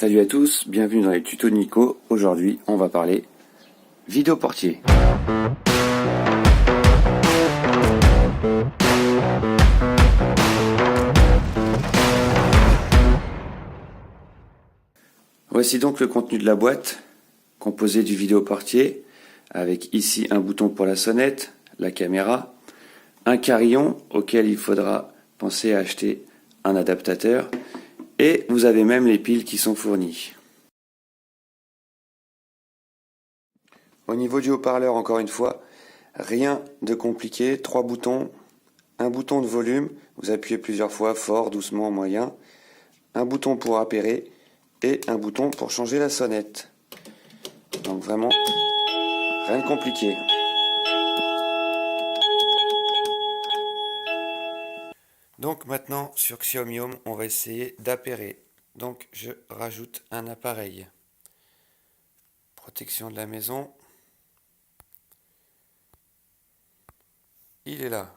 Salut à tous, bienvenue dans les tutos de Nico. Aujourd'hui, on va parler vidéo portier. Voici donc le contenu de la boîte, composé du vidéo portier, avec ici un bouton pour la sonnette, la caméra, un carillon auquel il faudra penser à acheter un adaptateur, et vous avez même les piles qui sont fournies. Au niveau du haut-parleur, encore une fois, rien de compliqué, 3 boutons, un bouton de volume, vous appuyez plusieurs fois, fort, doucement, moyen, un bouton pour appairer et un bouton pour changer la sonnette. Donc vraiment, rien de compliqué. Donc maintenant, sur Xiaomi Home, on va essayer d'appairer. Donc je rajoute un appareil. Protection de la maison. Il est là.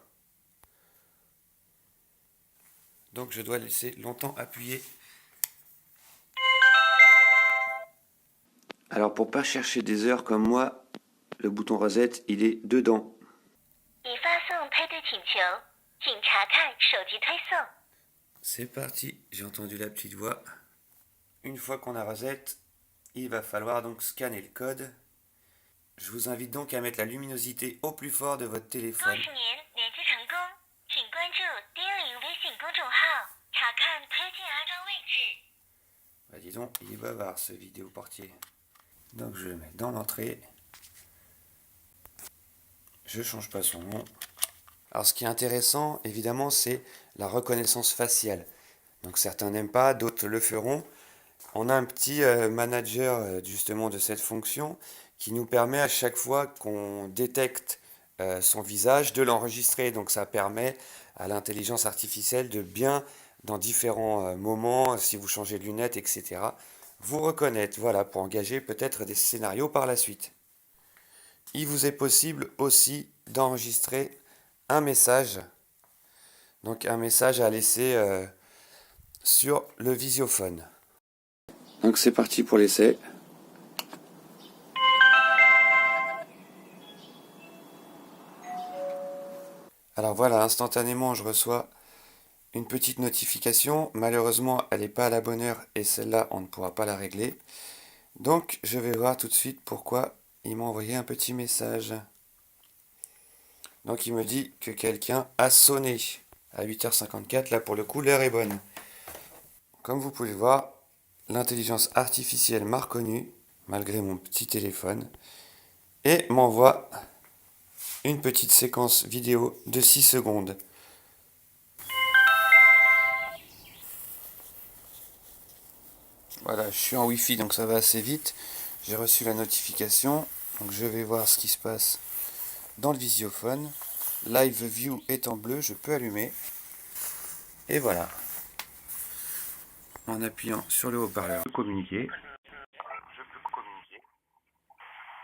Donc je dois laisser longtemps appuyer. Alors pour pas chercher des heures comme moi, le bouton reset, il est dedans. C'est parti, j'ai entendu la petite voix. Une fois qu'on a reset, il va falloir donc scanner le code. Je vous invite donc à mettre la luminosité au plus fort de votre téléphone. Bah dis donc, il est bavard ce vidéo portier. Donc je le mets dans l'entrée. Je change pas son nom. Alors ce qui est intéressant, évidemment, c'est la reconnaissance faciale. Donc certains n'aiment pas, d'autres le feront. On a un petit manager justement de cette fonction qui nous permet à chaque fois qu'on détecte son visage de l'enregistrer. Donc ça permet à l'intelligence artificielle de bien, dans différents moments, si vous changez de lunettes, etc., vous reconnaître, voilà, pour engager peut-être des scénarios par la suite. Il vous est possible aussi d'enregistrer un message, donc un message à laisser sur le visiophone. Donc c'est parti pour l'essai. Alors voilà, instantanément je reçois une petite notification. Malheureusement elle n'est pas à la bonne heure et celle-là on ne pourra pas la régler. Donc je vais voir tout de suite pourquoi il m'a envoyé un petit message. Donc il me dit que quelqu'un a sonné à 8h54. Là pour le coup l'heure est bonne. Comme vous pouvez voir, l'intelligence artificielle m'a reconnu malgré mon petit téléphone et m'envoie une petite séquence vidéo de 6 secondes. Voilà, je suis en Wi-Fi donc ça va assez vite. J'ai reçu la notification, donc je vais voir ce qui se passe dans le visiophone. Live View est en bleu, je peux allumer. Et voilà. En appuyant sur le haut-parleur, je peux communiquer.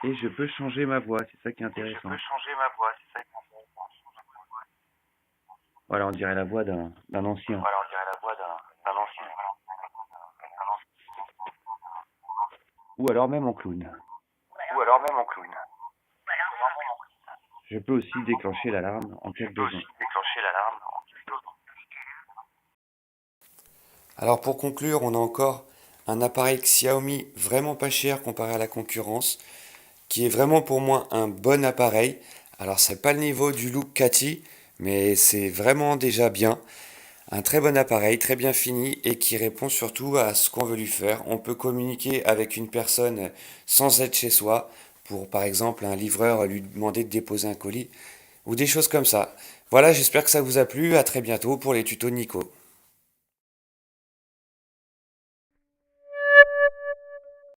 Et je peux changer ma voix, c'est ça qui est intéressant. Voilà, on dirait la voix d'un ancien. Ou alors même en clown. Je peux aussi déclencher l'alarme en cas de besoin. Alors pour conclure, on a encore un appareil Xiaomi vraiment pas cher comparé à la concurrence, qui est vraiment pour moi un bon appareil. Alors c'est pas le niveau du Look Cathy, mais c'est vraiment déjà bien. Un très bon appareil, très bien fini et qui répond surtout à ce qu'on veut lui faire. On peut communiquer avec une personne sans être chez soi, pour par exemple un livreur lui demander de déposer un colis ou des choses comme ça. Voilà, j'espère que ça vous a plu. À très bientôt pour les tutos de Nico.